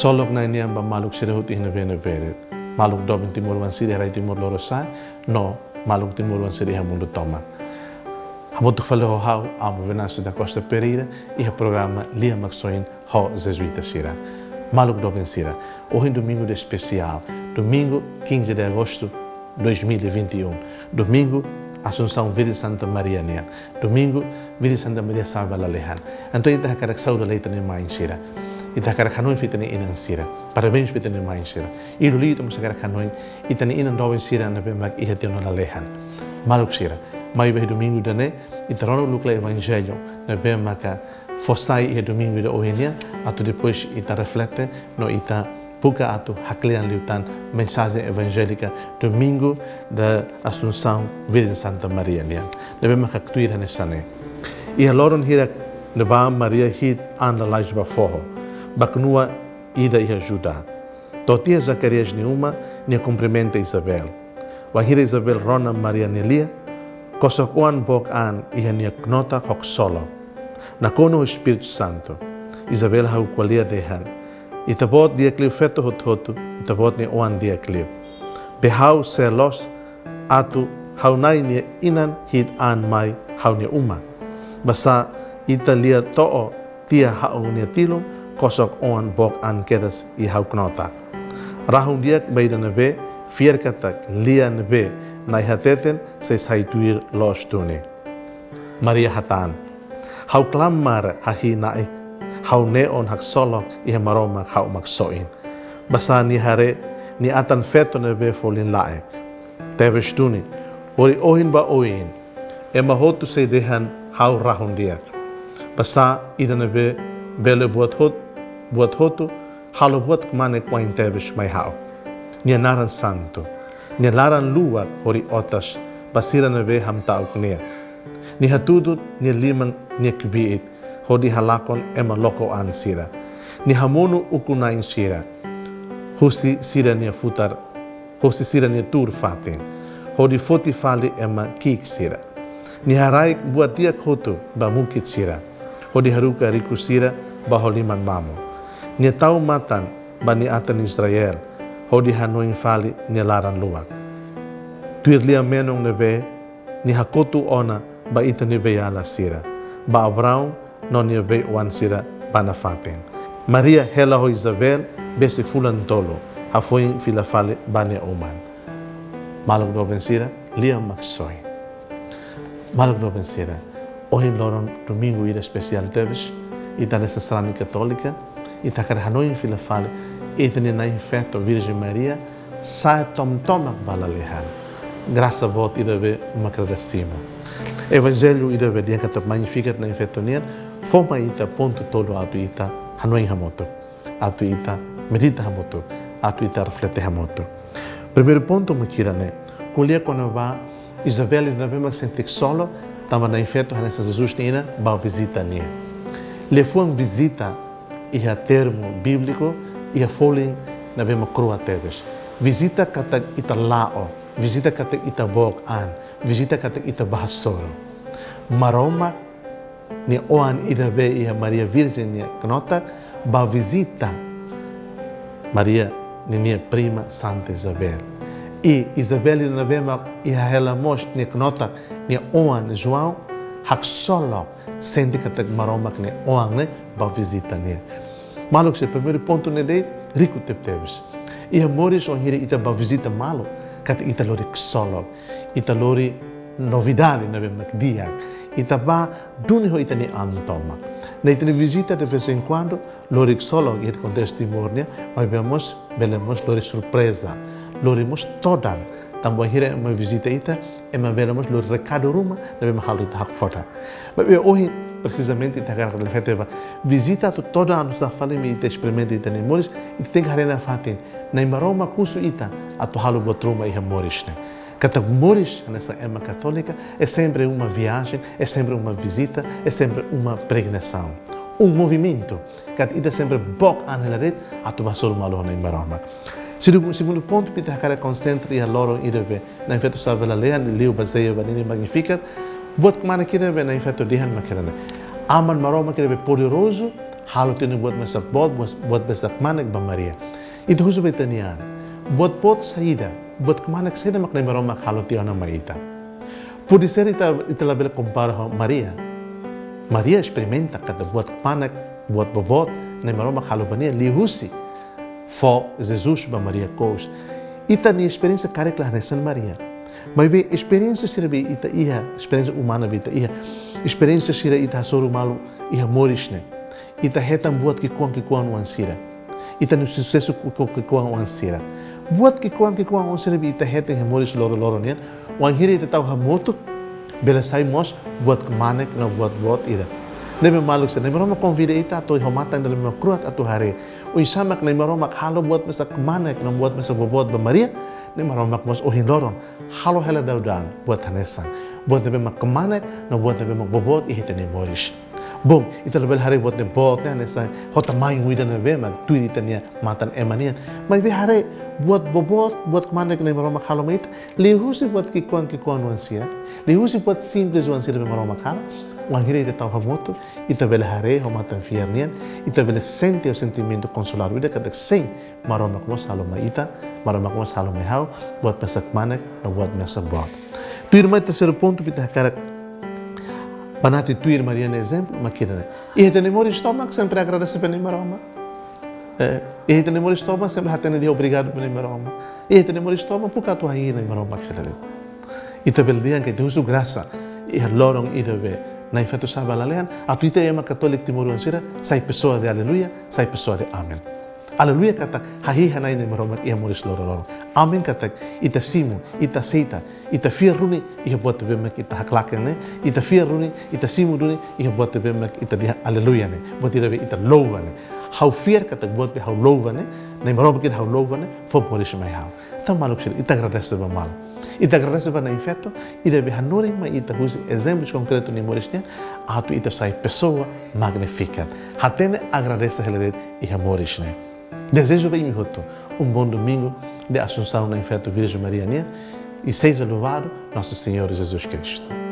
Solok na ini amba maluk sira hut ihna bene bene. Maluk dobin timur wan siri harai timur lorosa, no maluk timur wan siri hamundu toma. Hamutuk fale ho hau, amo Venâncio da Costa Pereira e o programa Lia Maxoin ho Jesuíta Sira. Maluk dobin sira. Hoje domingo de especial, domingo 15 de agosto 2021. Domingo Assunção Virgem Santa Maria Nia. Domingo Virgem Santa Maria Salva Lalehan. Então ita hakarak sauda leita ni main sira. Ita hakarak hanoi fita ni inan sira. Parabéns fita ni main sira. Iru li ita musakarak hanoi ita ni inan dobin sira na bemak iha tiono Lalehan. Maluk sira. Mai be domingo dane ita rono lukla evangelho na bemaka fostai iha domingo de ohenia atu depois ita reflete no ita puka atu haklean liutan mensagem evangélica domingo da Assunção Virgem Santa Maria Nia. Nebe makaktuira nesane. Ia loron hira neba Maria hit anda lajba forro. Baknua ida ia Judá. Totia Zacarias niuma nia cumprimenta Isabel. Wahira Isabel rona Maria Nelia kosokuan bok an ia nia knota hok solo. Nakono o Espírito Santo. Isabel hau qualia dehan. Itabot dia kliu feto hotu, itabot ni oan dia kliu. Behau selos atu hau nai ni inan hit an mai hau ni uma. Basa italia to'o tia hau ni tilum kosok oan bok an kedas i hau knota. Rahun dia beida nebe fier katak lia nebe nai hateten se saituir los tune. Maria hatan. Hau klam mara hahi nai. Hau neon hak solo iha maroma hau maksoin. Basa ni hare ni atan feto nebe folin lae. Tebes tuni. Ori ohin ba oin. Ema hotu se dehan hau rahun dia. Basa ida nebe bele buat hotu halo buat kmane kwain tebes mai hau. Nia naran santo. Nia laran luar hori otas. Basira nebe ham tau knia. Ni hatudut nia limang nia kibiit. Hodi halakon ema loko an sira. Ni hamonu ukunain sira. Husi sira nia futar. Husi sira nia tur fatin. Hodi foti fali ema kik sira. Ni haraik buat dia koto ba mukit sira. Hodi haruka riku sira ba holiman mamo. Nia tau matan ba ni atan Israel. Hodi hanoin fali nia laran luak. Tuir lia menong nebe ni hakotu ona ba ita nebe yala sira. Ba Abraão non ia be wan sira bana faten. Maria hela ho Isabel besik fulan tolo. Hafoin fila fale bane oman. Maluk do bensira lia maksoi. Maluk do bensira. Hoje loron domingo ira especial tebes. Ita nessa strani católica. Ita kar hanoin fila fale. Ita ni na infeto Virgem Maria. Sa tom tomak balalehan. Graça bot ira be makradacimo. Evangelho ira be dia kata magnificat na infetonian. Foma ita ponto todo atu ita hanoin hamoto. Atu ita medita hamoto. Atu ita reflete hamoto. Primeiro ponto makira ne. Kulia quando va Isabel e nabema sentir solo, tava na infeto nessa Jesus nina ba visita ne. Le foi uma visita e a termo bíblico e a folin nabema crua tebes. Visita kata ita lao, visita kata ita bok an, visita kata ita bahasoro. Maroma ni oan irabe ia Maria Virgem nia knota ba visita Maria nia prima Santa Isabel. E Isabel ina bema ia ela mos nia knota nia oan João hak solo sente katak maroma nia oan ne ba visita nia. Maluk se primeiro ponto ne deit rico teptebes. Ia moris on hiri ita ba visita malo kat ita lori solo. Ita lori novidade na bema dia. Ita ba duni ho ita ni antoma. Na ita ni visita de vez em quando lori solo e com testemunha, mas belemos lori surpresa. Lori mos todan. Tambo hira uma visita ita e ma belemos lori recado ruma na bema halu ita hak fota. Mas hoje precisamente ita gar refleteva visita tu toda a nossa família ita experimenta ita ni moris e tem que harena fatin. Na maroma kusu ita atu halu botruma e moris ne. Kata moris nessa ema católica é sempre uma viagem, é sempre uma visita, é sempre uma peregrinação. Movimento. Kata ida sempre bok anhelaret atu basur malo na maroma. Segundo ponto, Peter Hakara concentra e a loro irabe na infeto salvela lean, liu baseia vanini magnificat, bot kmana kirabe na infeto dihan makirana. Aman maroma kirabe poderoso, halo tinu buat masa buat besak manek ba Maria. Itu husu betanian. Buat saída, buat manek saída mak nem roma halo tiana maita. Pode ser ita label compara com Maria. Maria experimenta cada buat manek, buat bobot, nem roma halo bania lihusi. Fo Jesus ba Maria cous. Ita ni experiência caricla nessa Maria. Mas bem, experiência sirve ita ia, experiência humana ita ia, experiência sira ita soru malu ia morisne. Ita hetam buat que kuan wansira. Ita no sucesso que kuan wansira. Buat que kuan wansira ita hetam ia moris loro nian. Wan hiri ita tau hamoto bela sai mos buat manek na buat ira. Nebe maluk sa nebe roma convida ita to homatan dalam makruat atu hari. O isamak nebe roma halo buat masa manek na buat masa bobot ba Maria. Nebe roma mos ohin loron. Halo hela daudan buat hanesan. Buat nebe mak manek na buat nebe mak bobot ihita ni moris. Bom, ita lebel hari buat ne bot ne nesa hota mai wida ne be mag tuiri tania matan emanian. Mai be hari buat bobot buat manek ne maroma khalo mait lihusi buat kikuan wansia. Lihusi buat simples wansia be maroma khalo. Wangire ita tau hamoto ita bel hari ho matan fiernian ita bel sente o sentimento consolar wida kadak sem maroma kmos halo maita maroma kmos halo mai hau buat masak manek na buat masak bot. Tuir mai terceiro ponto kita karak Banati tuir Maria no exemplo, maquina. E a temor estômago sempre agradece pela Maroma. E a temor estômago sempre atende de obrigado pela Maroma. E a temor estômago por causa aí na Maroma aquele. E também dia que Deus graça e a lorong e deve na infeto sábado alean a tu ite ema católico timor ansira sai pessoa de aleluia, sai pessoa de amém. Aleluia kata hahi hanai na Maroma e amoris loro. Amém kata ita simu, ita seita, ita firruni e buat bemek ita haklaken ne, ita firruni, ita simu duni e buat bemek ita dia aleluia ne, buat ita louva ne. Hau fier kata buat be hau louva ne, na Maroma kit hau louva ne, fo moris mai hau. Então maluk sil ita agradece ba mal. Ita agradece ba na infeto, ida be hanori mai ita hus exemplos concretos ni moris ne, atu ita sai pessoa magnificat. Hatene agradece hele e moris ne. Desejo bem, Mihoto, bom domingo de Assunção na Infeto Virgem Maria e seja louvado nosso Senhor Jesus Cristo.